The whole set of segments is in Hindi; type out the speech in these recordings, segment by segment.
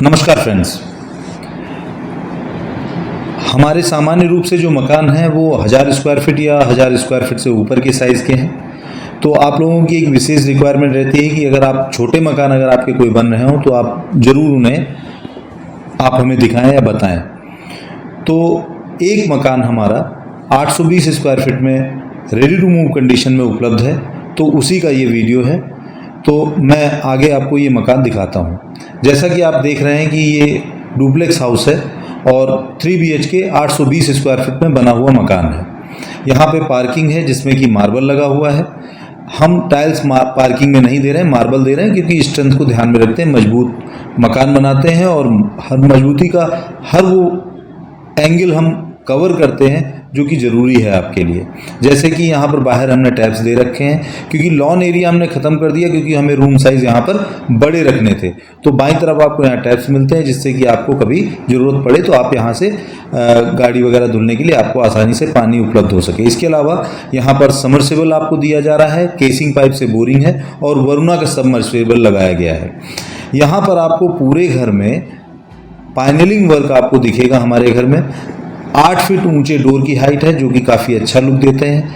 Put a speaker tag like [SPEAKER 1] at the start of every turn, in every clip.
[SPEAKER 1] नमस्कार फ्रेंड्स। हमारे सामान्य रूप से जो मकान हैं वो 1000 स्क्वायर फीट या 1000 स्क्वायर फीट से ऊपर के साइज़ के हैं। तो आप लोगों की एक विशेष रिक्वायरमेंट रहती है कि अगर आप छोटे मकान अगर आपके कोई बन रहे हो तो आप ज़रूर उन्हें आप हमें दिखाएं या बताएं। तो एक मकान हमारा 820 स्क्वायर फीट में रेडी टू मूव कंडीशन में उपलब्ध है, तो उसी का ये वीडियो है। तो मैं आगे आपको ये मकान दिखाता हूँ। जैसा कि आप देख रहे हैं कि ये डुप्लेक्स हाउस है और 3 BHK 820 स्क्वायर फीट में बना हुआ मकान है। यहाँ पे पार्किंग है जिसमें कि मार्बल लगा हुआ है। हम टाइल्स पार्किंग में नहीं दे रहे हैं, मार्बल दे रहे हैं क्योंकि स्ट्रेंथ को ध्यान में रखते हैं, मजबूत मकान बनाते हैं और हर मजबूती का हर वो एंगल हम कवर करते हैं जो कि ज़रूरी है आपके लिए। जैसे कि यहाँ पर बाहर हमने टैप्स दे रखे हैं क्योंकि लॉन एरिया हमने ख़त्म कर दिया क्योंकि हमें रूम साइज़ यहाँ पर बड़े रखने थे। तो बाईं तरफ आपको यहाँ टैप्स मिलते हैं जिससे कि आपको कभी ज़रूरत पड़े तो आप यहाँ से गाड़ी वगैरह धुलने के लिए आपको आसानी से पानी उपलब्ध हो सके। इसके अलावा यहाँ पर सबमर्सिबल आपको दिया जा रहा है, केसिंग पाइप से बोरिंग है और वरुणा का सबमर्सिबल लगाया गया है। यहाँ पर आपको पूरे घर में पैनलिंग वर्क आपको दिखेगा। हमारे घर में 8 फीट ऊंचे डोर की हाइट है जो कि काफ़ी अच्छा लुक देते हैं।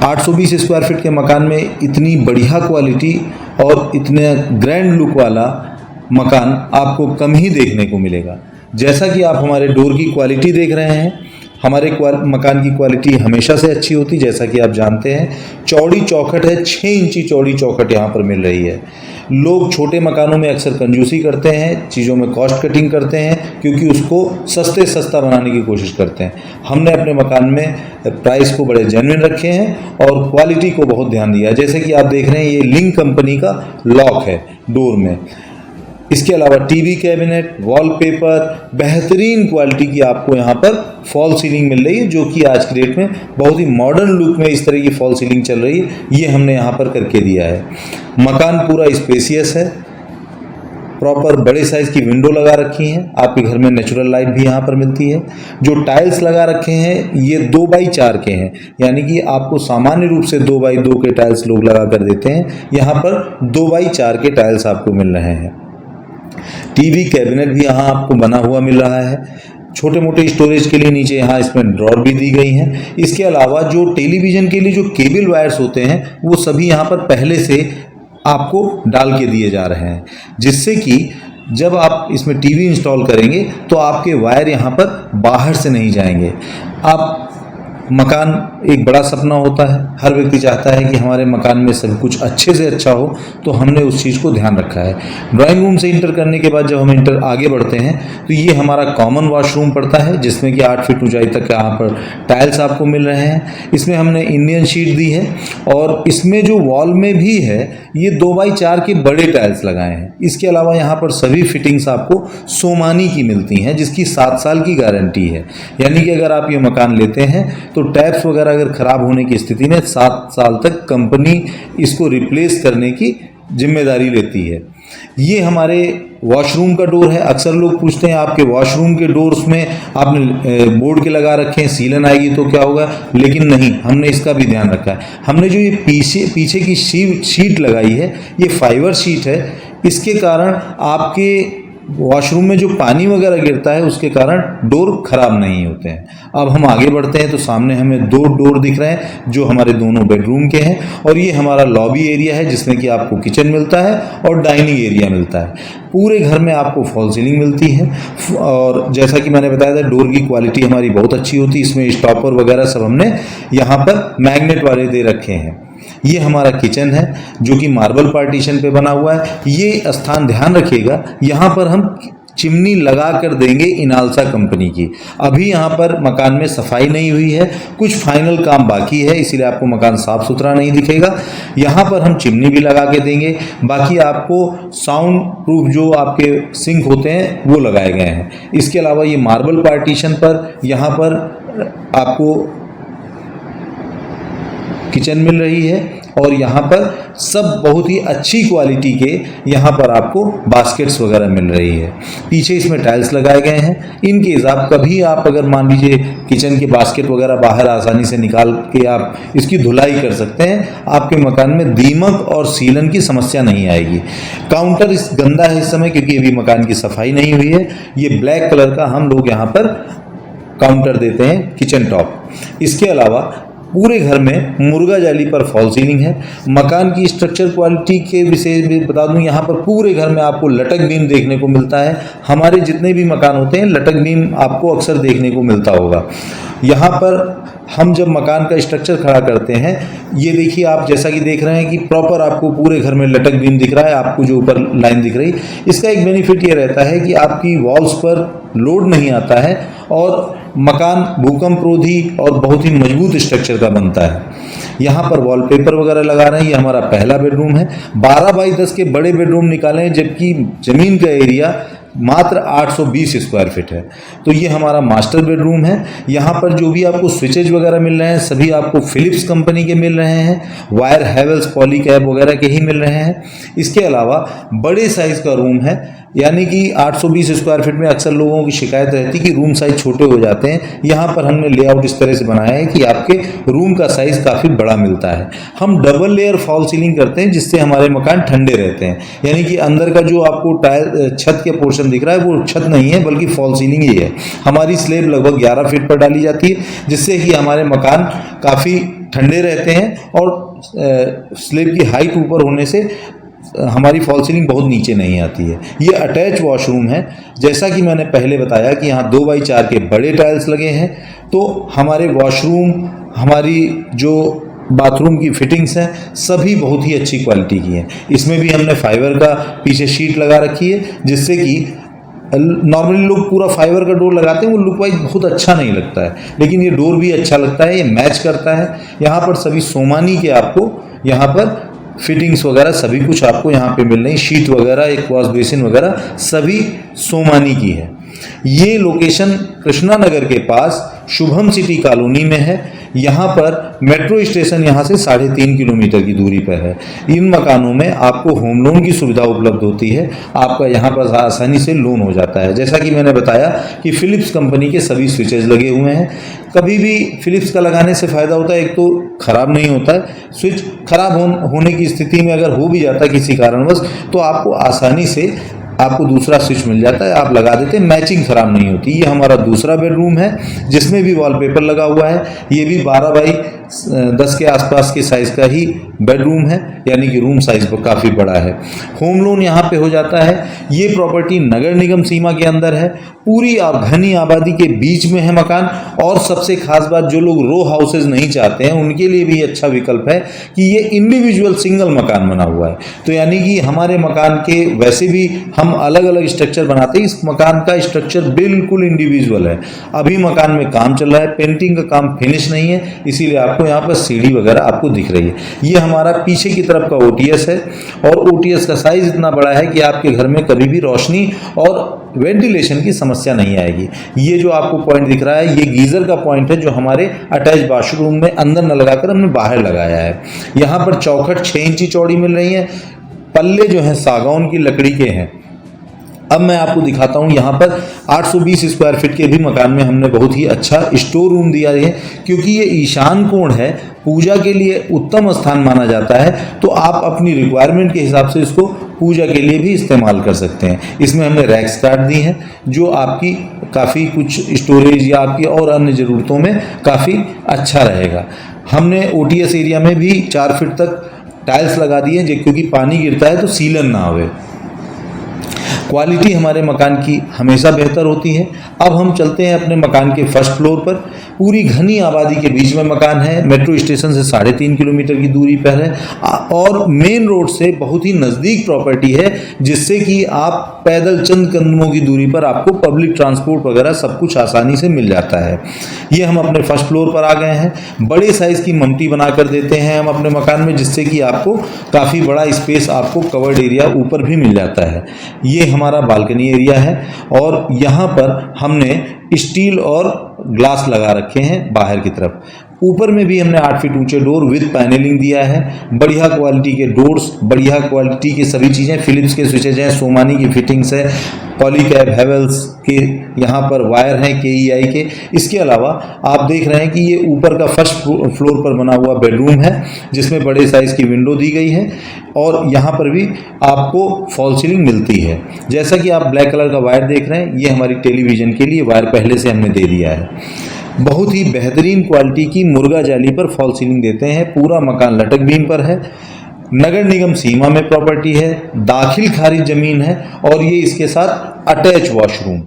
[SPEAKER 1] 820 स्क्वायर फीट के मकान में इतनी बढ़िया क्वालिटी और इतने ग्रैंड लुक वाला मकान आपको कम ही देखने को मिलेगा। जैसा कि आप हमारे डोर की क्वालिटी देख रहे हैं, हमारे मकान की क्वालिटी हमेशा से अच्छी होती, जैसा कि आप जानते हैं। चौड़ी चौखट है, 6 इंची चौड़ी चौखट यहाँ पर मिल रही है। लोग छोटे मकानों में अक्सर कंजूसी करते हैं, चीज़ों में कॉस्ट कटिंग करते हैं क्योंकि उसको सस्ता बनाने की कोशिश करते हैं। हमने अपने मकान में प्राइस को बड़े जेन्युइन रखे हैं और क्वालिटी को बहुत ध्यान दिया। जैसे कि आप देख रहे हैं, ये लिंक कंपनी का लॉक है डोर में। इसके अलावा टीवी कैबिनेट, वॉलपेपर, बेहतरीन क्वालिटी की आपको यहाँ पर फॉल सीलिंग मिल रही है जो कि आज की डेट में बहुत ही मॉडर्न लुक में इस तरह की फॉल सीलिंग चल रही है, ये हमने यहाँ पर करके दिया है। मकान पूरा स्पेसियस है, प्रॉपर बड़े साइज़ की विंडो लगा रखी हैं। आपके घर में नेचुरल लाइट भी यहाँ पर मिलती है। जो टाइल्स लगा रखे हैं ये 2x4 के हैं, यानी कि आपको सामान्य रूप से 2x2 के टाइल्स लोग लगा कर देते हैं, यहाँ पर 2x4 के टाइल्स आपको मिल रहे हैं। टीवी कैबिनेट भी यहाँ आपको बना हुआ मिल रहा है। छोटे मोटे स्टोरेज के लिए नीचे यहाँ इसमें ड्रॉर भी दी गई हैं। इसके अलावा जो टेलीविज़न के लिए जो केबल वायर्स होते हैं वो सभी यहाँ पर पहले से आपको डाल के दिए जा रहे हैं, जिससे कि जब आप इसमें टीवी इंस्टॉल करेंगे तो आपके वायर यहाँ पर बाहर से नहीं जाएंगे। आप मकान एक बड़ा सपना होता है, हर व्यक्ति चाहता है कि हमारे मकान में सब कुछ अच्छे से अच्छा हो, तो हमने उस चीज़ को ध्यान रखा है। ड्राइंग रूम से इंटर करने के बाद जब हम आगे बढ़ते हैं तो ये हमारा कॉमन वॉशरूम पड़ता है जिसमें कि 8 फीट ऊंचाई तक यहाँ पर टाइल्स आपको मिल रहे हैं। इसमें हमने इंडियन शीट दी है और इसमें जो वॉल में भी है ये 2x4 के बड़े टाइल्स लगाए हैं। इसके अलावा यहाँ पर सभी फिटिंग्स आपको सोमानी की मिलती हैं जिसकी 7 साल की गारंटी है, यानी कि अगर आप ये मकान लेते हैं तो टैप्स वगैरह अगर ख़राब होने की स्थिति में 7 साल तक कंपनी इसको रिप्लेस करने की जिम्मेदारी लेती है। ये हमारे वॉशरूम का डोर है। अक्सर लोग पूछते हैं आपके वॉशरूम के डोर्स में आपने बोर्ड के लगा रखे हैं, सीलन आएगी तो क्या होगा, लेकिन नहीं, हमने इसका भी ध्यान रखा है। हमने जो ये पीछे की शीट लगाई है ये फाइबर शीट है। इसके कारण आपके वॉशरूम में जो पानी वगैरह गिरता है उसके कारण डोर खराब नहीं होते हैं। अब हम आगे बढ़ते हैं तो सामने हमें 2 डोर दिख रहे हैं जो हमारे दोनों बेडरूम के हैं और ये हमारा लॉबी एरिया है जिसमें कि आपको किचन मिलता है और डाइनिंग एरिया मिलता है। पूरे घर में आपको फॉल सीलिंग मिलती है और जैसा कि मैंने बताया था डोर की क्वालिटी हमारी बहुत अच्छी होती है। इसमें स्टॉपर वगैरह सब हमने यहाँ पर मैग्नेट वाले दे रखे हैं। ये हमारा किचन है जो कि मार्बल पार्टीशन पे बना हुआ है। ये स्थान ध्यान रखिएगा, यहाँ पर हम चिमनी लगा कर देंगे इनालसा कंपनी की। अभी यहाँ पर मकान में सफाई नहीं हुई है, कुछ फाइनल काम बाकी है, इसीलिए आपको मकान साफ सुथरा नहीं दिखेगा। यहाँ पर हम चिमनी भी लगा के देंगे। बाकी आपको साउंड प्रूफ जो आपके सिंक होते हैं वो लगाए गए हैं। इसके अलावा ये मार्बल पार्टीशन पर यहाँ पर आपको किचन मिल रही है और यहाँ पर सब बहुत ही अच्छी क्वालिटी के यहाँ पर आपको बास्केट्स वगैरह मिल रही है। पीछे इसमें टाइल्स लगाए गए हैं। इन केस आप कभी आप अगर मान लीजिए किचन के बास्केट वगैरह बाहर आसानी से निकाल के आप इसकी धुलाई कर सकते हैं, आपके मकान में दीमक और सीलन की समस्या नहीं आएगी। काउंटर इस गंदा है इस समय क्योंकि अभी मकान की सफाई नहीं हुई है। ये ब्लैक कलर का हम लोग यहाँ पर काउंटर देते हैं किचन टॉप। इसके अलावा पूरे घर में मुर्गा जाली पर फॉल सीलिंग है। मकान की स्ट्रक्चर क्वालिटी के विषय में बता दूं, यहाँ पर पूरे घर में आपको लटक बीम देखने को मिलता है। हमारे जितने भी मकान होते हैं लटक बीम आपको अक्सर देखने को मिलता होगा। यहाँ पर हम जब मकान का स्ट्रक्चर खड़ा करते हैं, ये देखिए आप जैसा कि देख रहे हैं कि प्रॉपर आपको पूरे घर में लटक बीम दिख रहा है, आपको जो ऊपर लाइन दिख रही। इसका एक बेनिफिट ये रहता है कि आपकी वॉल्स पर लोड नहीं आता है और मकान भूकंप रोधी और बहुत ही मजबूत स्ट्रक्चर का बनता है। यहाँ पर वॉलपेपर वगैरह लगा रहे हैं। ये हमारा पहला बेडरूम है। 12 बाई 10 के बड़े बेडरूम निकाले हैं, जबकि जमीन का एरिया मात्र 820 स्क्वायर फीट है। तो ये हमारा मास्टर बेडरूम है। यहाँ पर जो भी आपको स्विचेज वगैरह मिल रहे हैं सभी आपको फिलिप्स कंपनी के मिल रहे हैं। वायर हैवेल्स पॉलीकैब वगैरह के ही मिल रहे हैं। इसके अलावा बड़े साइज का रूम है, यानी कि 820 स्क्वायर फीट में अक्सर लोगों की शिकायत रहती है कि रूम साइज छोटे हो जाते हैं। यहाँ पर हमने लेआउट इस तरह से बनाया है कि आपके रूम का साइज काफ़ी बड़ा मिलता है। हम डबल लेयर फॉल सीलिंग करते हैं जिससे हमारे मकान ठंडे रहते हैं, यानी कि अंदर का जो आपको टायर छत के पोर्शन दिख रहा है वो छत नहीं है बल्कि फॉल सीलिंग ही है। हमारी स्लेब लगभग 11 फीट पर डाली जाती है जिससे कि हमारे मकान काफ़ी ठंडे रहते हैं और स्लेब की हाइट ऊपर होने से हमारी फॉल सीलिंग बहुत नीचे नहीं आती है। ये अटैच वॉशरूम है। जैसा कि मैंने पहले बताया कि यहाँ 2 बाई 4 के बड़े टाइल्स लगे हैं, तो हमारे वॉशरूम, हमारी जो बाथरूम की फिटिंग्स हैं सभी बहुत ही अच्छी क्वालिटी की हैं। इसमें भी हमने फाइबर का पीछे शीट लगा रखी है जिससे कि नॉर्मली लोग पूरा फाइबर का डोर लगाते हैं, वो लुक वाइज बहुत अच्छा नहीं लगता है, लेकिन ये डोर भी अच्छा लगता है, ये मैच करता है। यहाँ पर सभी सोमानी के आपको यहाँ पर फिटिंग्स वगैरह सभी कुछ आपको यहाँ पे मिल रही। शीट वगैरह, एक वॉश बेसिन वगैरह सभी सोमानी की है। ये लोकेशन कृष्णा नगर के पास शुभम सिटी कॉलोनी में है। यहाँ पर मेट्रो स्टेशन यहाँ से 3.5 किलोमीटर की दूरी पर है। इन मकानों में आपको होम लोन की सुविधा उपलब्ध होती है। आपका यहाँ पर आसानी से लोन हो जाता है। जैसा कि मैंने बताया कि फिलिप्स कंपनी के सभी स्विचेज लगे हुए हैं। कभी भी फिलिप्स का लगाने से फ़ायदा होता है, एक तो ख़राब नहीं होता है। स्विच खराब होने की स्थिति में अगर हो भी जाता है किसी कारणवश तो आपको आसानी से आपको दूसरा स्विच मिल जाता है, आप लगा देते हैं, मैचिंग खराब नहीं होती। ये हमारा दूसरा बेडरूम है जिसमें भी वॉलपेपर लगा हुआ है। ये भी 12 बाई 10 के आसपास के साइज़ का ही बेडरूम है, यानी कि रूम साइज काफ़ी बड़ा है। होम लोन यहाँ पे हो जाता है। ये प्रॉपर्टी नगर निगम सीमा के अंदर है। पूरी घनी आबादी के बीच में है मकान। और सबसे खास बात, जो लोग रो हाउसेज नहीं चाहते हैं उनके लिए भी अच्छा विकल्प है कि ये इंडिविजुअल सिंगल मकान बना हुआ है। तो यानी कि हमारे मकान के वैसे भी हम अलग अलग स्ट्रक्चर बनाते हैं, इस मकान का स्ट्रक्चर बिल्कुल इंडिविजुअल है। अभी मकान में काम चल रहा है, पेंटिंग का काम फिनिश नहीं है, इसीलिए आपको यहाँ पर सीढ़ी वगैरह आपको दिख रही है। ये हमारा पीछे की तरफ का ओटीएस है और ओटीएस का साइज इतना बड़ा है कि आपके घर में कभी भी रोशनी और वेंटिलेशन की समस्या नहीं आएगी। ये जो आपको पॉइंट दिख रहा है ये गीजर का पॉइंट है जो हमारे अटैच बाथरूम में अंदर न लगाकर हमने बाहर लगाया है। यहाँ पर चौखट 6 इंची चौड़ी मिल रही है। पल्ले जो हैं सागौन की लकड़ी के हैं। अब मैं आपको दिखाता हूँ, यहाँ पर 820 स्क्वायर फीट के भी मकान में हमने बहुत ही अच्छा स्टोर रूम दिया है। क्योंकि ये ईशान कोण है, पूजा के लिए उत्तम स्थान माना जाता है, तो आप अपनी रिक्वायरमेंट के हिसाब से इसको पूजा के लिए भी इस्तेमाल कर सकते हैं। इसमें हमने रैक्स काट दी हैं जो आपकी काफ़ी कुछ स्टोरेज या आपकी और अन्य ज़रूरतों में काफ़ी अच्छा रहेगा। हमने ओटीएस एरिया में भी 4 फीट तक टाइल्स लगा दी हैं क्योंकि पानी गिरता है तो सीलन ना आवे। क्वालिटी हमारे मकान की हमेशा बेहतर होती है। अब हम चलते हैं अपने मकान के फर्स्ट फ्लोर पर। पूरी घनी आबादी के बीच में मकान है। मेट्रो स्टेशन से 3.5 किलोमीटर की दूरी पर है और मेन रोड से बहुत ही नज़दीक प्रॉपर्टी है, जिससे कि आप पैदल चंद कदमों की दूरी पर आपको पब्लिक ट्रांसपोर्ट वगैरह सब कुछ आसानी से मिल जाता है। ये हम अपने फर्स्ट फ्लोर पर आ गए हैं। बड़े साइज़ की ममटी बना कर देते हैं हम अपने मकान में, जिससे कि आपको काफ़ी बड़ा स्पेस, आपको कवर्ड एरिया ऊपर भी मिल जाता है। ये हमारा बालकनी एरिया है और यहाँ पर हमने स्टील और ग्लास लगा रखे हैं बाहर की तरफ। ऊपर में भी हमने 8 फीट ऊंचे डोर विद पैनलिंग दिया है। बढ़िया क्वालिटी के डोर्स, बढ़िया क्वालिटी की सभी चीज़ें, फिलिप्स के स्विचेज हैं, सोमानी की फिटिंग्स है, पॉलीकैब हैवेल्स के यहाँ पर वायर हैं KEI के। इसके अलावा आप देख रहे हैं कि ये ऊपर का फर्स्ट फ्लोर पर बना हुआ बेडरूम है जिसमें बड़े साइज़ की विंडो दी गई है और यहाँ पर भी आपको फॉल सीलिंग मिलती है। जैसा कि आप ब्लैक कलर का वायर देख रहे हैं, ये हमारी टेलीविज़न के लिए वायर पहले से हमने दे दिया है। बहुत ही बेहतरीन क्वालिटी की मुर्गा जाली पर फॉल सीलिंग देते हैं। पूरा मकान लटक बीम पर है। नगर निगम सीमा में प्रॉपर्टी है, दाखिल खारिज ज़मीन है और ये इसके साथ अटैच वॉशरूम।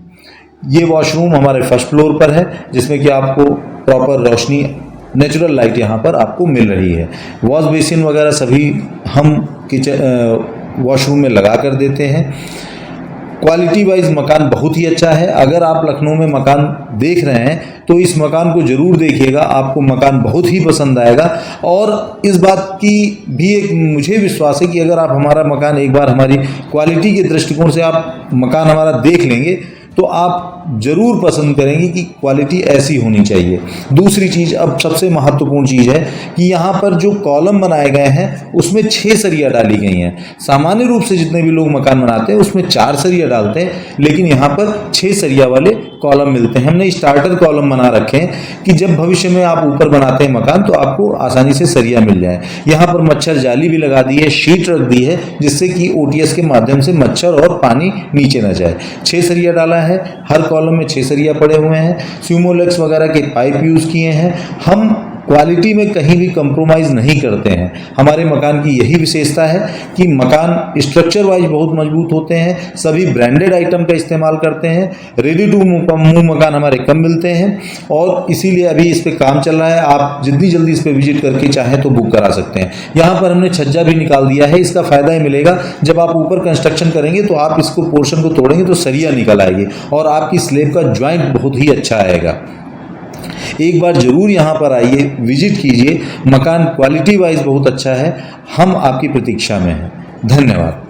[SPEAKER 1] ये वॉशरूम हमारे फर्स्ट फ्लोर पर है जिसमें कि आपको प्रॉपर रोशनी, नेचुरल लाइट यहाँ पर आपको मिल रही है। वॉश बेसिन वगैरह सभी हम किचन वॉशरूम में लगा कर देते हैं। क्वालिटी वाइज मकान बहुत ही अच्छा है। अगर आप लखनऊ में मकान देख रहे हैं तो इस मकान को ज़रूर देखिएगा, आपको मकान बहुत ही पसंद आएगा। और इस बात की भी एक मुझे विश्वास है कि अगर आप हमारा मकान एक बार हमारी क्वालिटी के दृष्टिकोण से आप मकान हमारा देख लेंगे तो आप ज़रूर पसंद करेंगे कि क्वालिटी ऐसी होनी चाहिए। दूसरी चीज़, अब सबसे महत्वपूर्ण चीज़ है कि यहाँ पर जो कॉलम बनाए गए हैं उसमें 6 सरिया डाली गई हैं। सामान्य रूप से जितने भी लोग मकान बनाते हैं उसमें 4 सरिया डालते हैं, लेकिन यहाँ पर 6 सरिया वाले कॉलम मिलते हैं। हमने स्टार्टर कॉलम बना रखे हैं कि जब भविष्य में आप ऊपर बनाते हैं मकान तो आपको आसानी से सरिया मिल जाए। यहाँ पर मच्छर जाली भी लगा दी है, शीट रख दी है जिससे कि OTS के माध्यम से मच्छर और पानी नीचे न जाए। 6 सरिया डाला है, हर कॉलम में 6 सरिया पड़े हुए हैं। स्यूमोलेक्स वगैरह के पाइप यूज़ किए हैं। हम क्वालिटी में कहीं भी कंप्रोमाइज़ नहीं करते हैं। हमारे मकान की यही विशेषता है कि मकान स्ट्रक्चर वाइज बहुत मजबूत होते हैं, सभी ब्रांडेड आइटम का इस्तेमाल करते हैं। रेडी टू मूव मकान हमारे कम मिलते हैं और इसीलिए अभी इस पर काम चल रहा है। आप जितनी जल्दी इस पर विजिट करके चाहें तो बुक करा सकते हैं। यहाँ पर हमने छज्जा भी निकाल दिया है। इसका फ़ायदा ये मिलेगा, जब आप ऊपर कंस्ट्रक्शन करेंगे तो आप इसको पोर्शन को तोड़ेंगे तो सरिया निकल आएगी और आपकी स्लेब का ज्वाइंट बहुत ही अच्छा आएगा। एक बार ज़रूर यहाँ पर आइए, विजिट कीजिए। मकान क्वालिटी वाइज बहुत अच्छा है। हम आपकी प्रतीक्षा में हैं। धन्यवाद।